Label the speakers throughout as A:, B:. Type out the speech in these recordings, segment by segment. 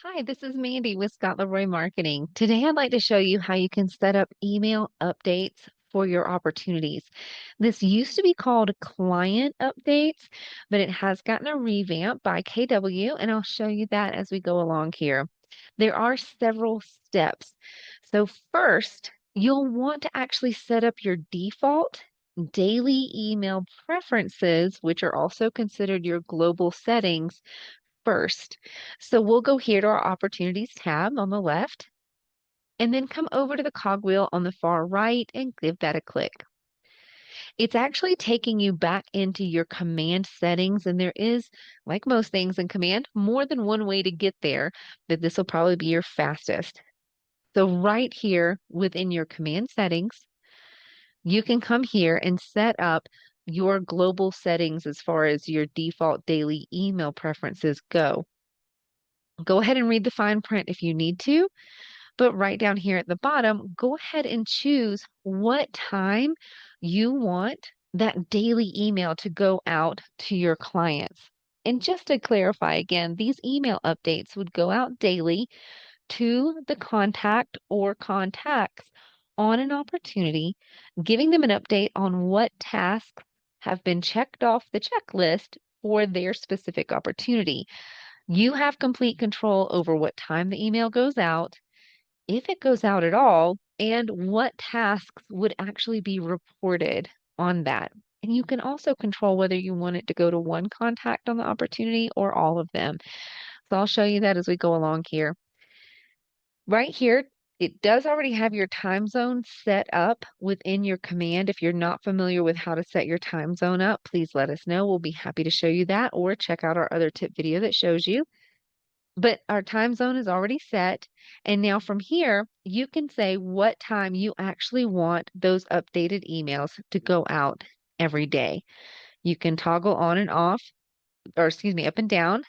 A: Hi, this is Mandy with Scott Leroy Marketing. Today, I'd like to show you how you can set up email updates for your opportunities. This used to be called client updates, but it has gotten a revamp by KW, and I'll show you that as we go along here. There are several steps. So, first, you'll want to actually set up your default daily email preferences, which are also considered your global settings first. So we'll go here to our Opportunities tab on the left, and then come over to the cogwheel on the far right and give that a click. It's actually taking you back into your command settings, and there is, like most things in command, more than one way to get there, but this will probably be your fastest. So right here within your command settings, you can come here and set up your global settings as far as your default daily email preferences go. Go ahead and read the fine print if you need to, but right down here at the bottom, go ahead and choose what time you want that daily email to go out to your clients. And just to clarify again, these email updates would go out daily to the contact or contacts on an opportunity, giving them an update on what tasks have been checked off the checklist for their specific opportunity. You have complete control over what time the email goes out, if it goes out at all, and what tasks would actually be reported on that. And you can also control whether you want it to go to one contact on the opportunity or all of them. So I'll show you that as we go along here. Right here, it does already have your time zone set up within your command. If you're not familiar with how to set your time zone up, please let us know. We'll be happy to show you that, or check out our other tip video that shows you. But our time zone is already set. And now from here, you can say what time you actually want those updated emails to go out every day. You can toggle on and off, or excuse me, up and down,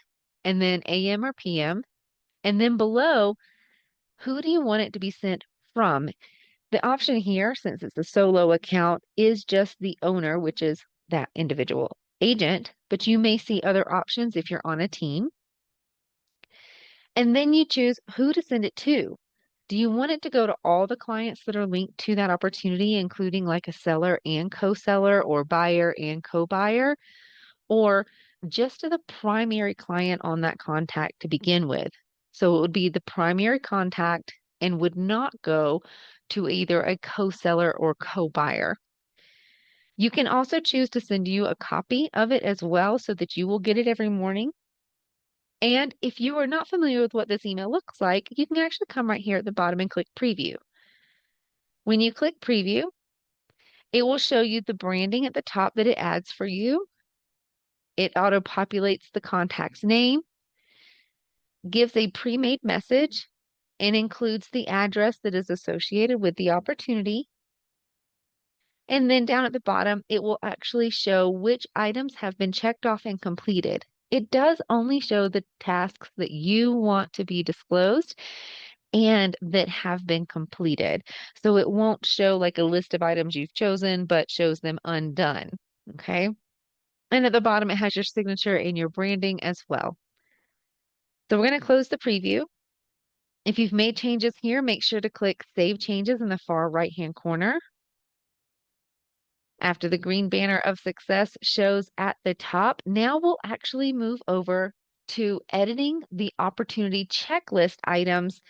A: and then AM or PM. And then below, who do you want it to be sent from? The option here, since it's a solo account, is just the owner, which is that individual agent, but you may see other options if you're on a team. And then you choose who to send it to. Do you want it to go to all the clients that are linked to that opportunity, including like a seller and co-seller or buyer and co-buyer, or just to the primary client on that contact to begin with? So it would be the primary contact and would not go to either a co-seller or co-buyer. You can also choose to send you a copy of it as well so that you will get it every morning. And if you are not familiar with what this email looks like, you can actually come right here at the bottom and click preview. When you click preview, it will show you the branding at the top that it adds for you. It auto-populates the contact's name, gives a pre-made message, and includes the address that is associated with the opportunity. And then down at the bottom, it will actually show which items have been checked off and completed. It does only show the tasks that you want to be disclosed and that have been completed. So it won't show like a list of items you've chosen, but shows them undone. Okay. And at the bottom, it has your signature and your branding as well. So we're going to close the preview. If you've made changes here, make sure to click Save Changes in the far right-hand corner. After the green banner of success shows at the top, now we'll actually move over to editing the opportunity checklist items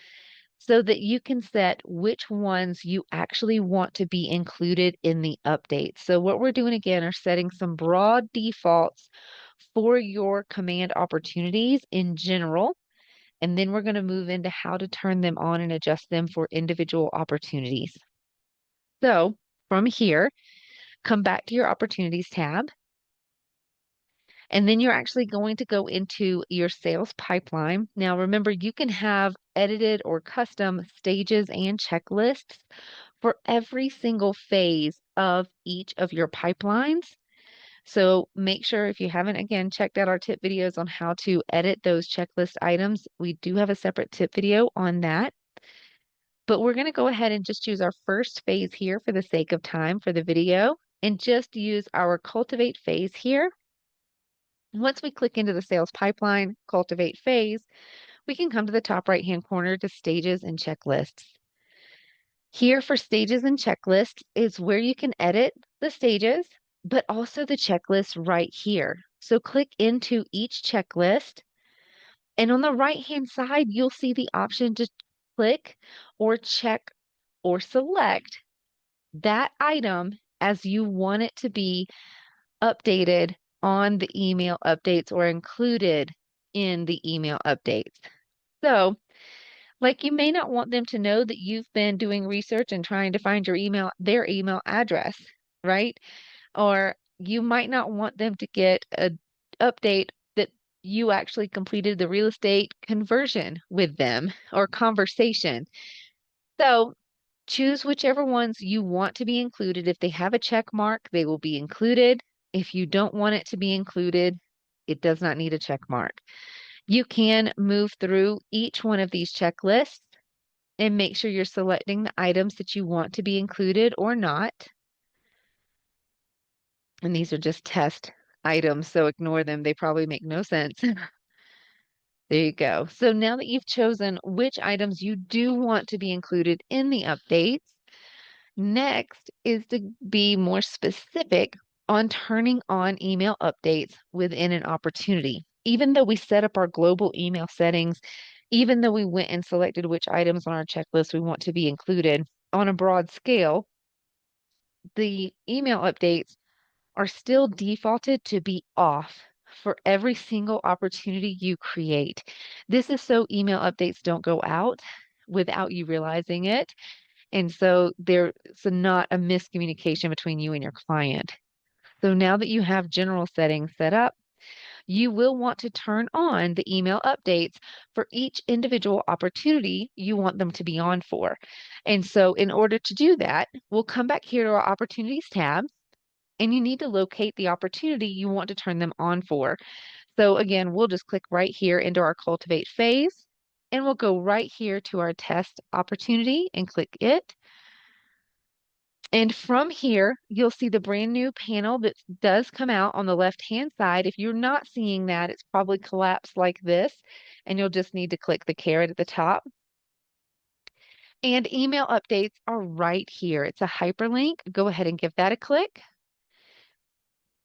A: so that you can set which ones you actually want to be included in the update. So what we're doing again are setting some broad defaults for your command opportunities in general. And then we're going to move into how to turn them on and adjust them for individual opportunities. So from here, come back to your opportunities tab. And then you're actually going to go into your sales pipeline. Now, remember, you can have edited or custom stages and checklists for every single phase of each of your pipelines. So make sure if you haven't, again, checked out our tip videos on how to edit those checklist items, we do have a separate tip video on that. But we're going to go ahead and just choose our first phase here for the sake of time for the video and just use our cultivate phase here. Once we click into the sales pipeline cultivate phase, we can come to the top right-hand corner to stages and checklists. Here for stages and checklists is where you can edit the stages, but also the checklist right here. So click into each checklist, and on the right-hand side, you'll see the option to click or check or select that item as you want it to be updated on the email updates or included in the email updates. So, like you may not want them to know that you've been doing research and trying to find their email address, right? Or you might not want them to get an update that you actually completed the real estate conversion with them or conversation. So choose whichever ones you want to be included. If they have a check mark, they will be included. If you don't want it to be included, it does not need a check mark. You can move through each one of these checklists and make sure you're selecting the items that you want to be included or not. And these are just test items, so ignore them. They probably make no sense. There you go. So now that you've chosen which items you do want to be included in the updates, next is to be more specific on turning on email updates within an opportunity. Even though we set up our global email settings, even though we went and selected which items on our checklist we want to be included on a broad scale, the email updates are still defaulted to be off for every single opportunity you create. This is so email updates don't go out without you realizing it. And so there's not a miscommunication between you and your client. So now that you have general settings set up, you will want to turn on the email updates for each individual opportunity you want them to be on for. And so in order to do that, we'll come back here to our opportunities tab, and you need to locate the opportunity you want to turn them on for. So again, we'll just click right here into our cultivate phase, and we'll go right here to our test opportunity and click it. And from here, you'll see the brand new panel that does come out on the left-hand side. If you're not seeing that, it's probably collapsed like this, and you'll just need to click the caret at the top. And email updates are right here. It's a hyperlink. Go ahead and give that a click.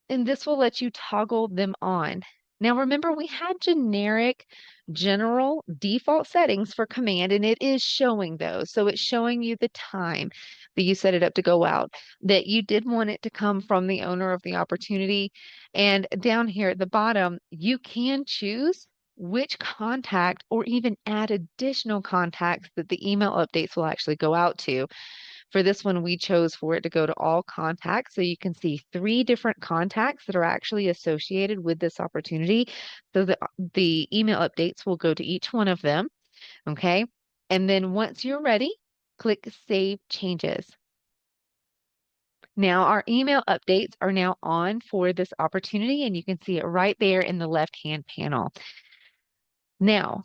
A: And this will let you toggle them on. Now remember, we had generic, general default settings for command, and it is showing those. So it's showing you the time that you set it up to go out, that you did want it to come from the owner of the opportunity. And down here at the bottom, you can choose which contact or even add additional contacts that the email updates will actually go out to. For this one, we chose for it to go to all contacts. So you can see 3 different contacts that are actually associated with this opportunity. So the email updates will go to each one of them. Okay. And then once you're ready, click Save Changes. Now our email updates are now on for this opportunity, and you can see it right there in the left-hand panel. Now,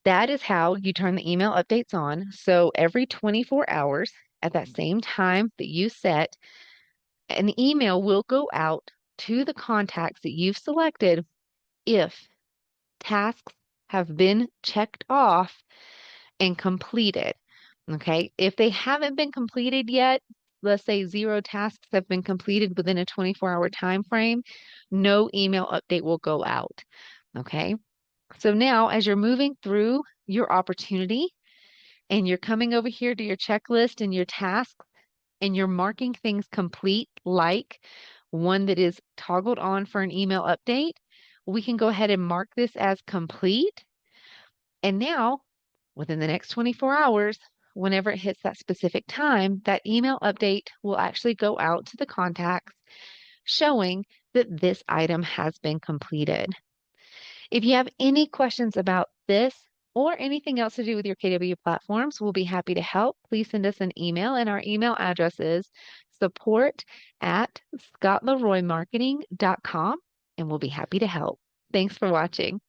A: that is how you turn the email updates on. So every 24 hours at that same time that you set, an email will go out to the contacts that you've selected if tasks have been checked off and completed. Okay. If they haven't been completed yet, let's say 0 tasks have been completed within a 24-hour time frame, no email update will go out. Okay. So now as you're moving through your opportunity and you're coming over here to your checklist and your tasks and you're marking things complete, like one that is toggled on for an email update, we can go ahead and mark this as complete. And now within the next 24 hours, whenever it hits that specific time, that email update will actually go out to the contacts showing that this item has been completed. If you have any questions about this or anything else to do with your KW platforms, we'll be happy to help. Please send us an email, and our email address is support@scottleroymarketing.com, and we'll be happy to help. Thanks for watching.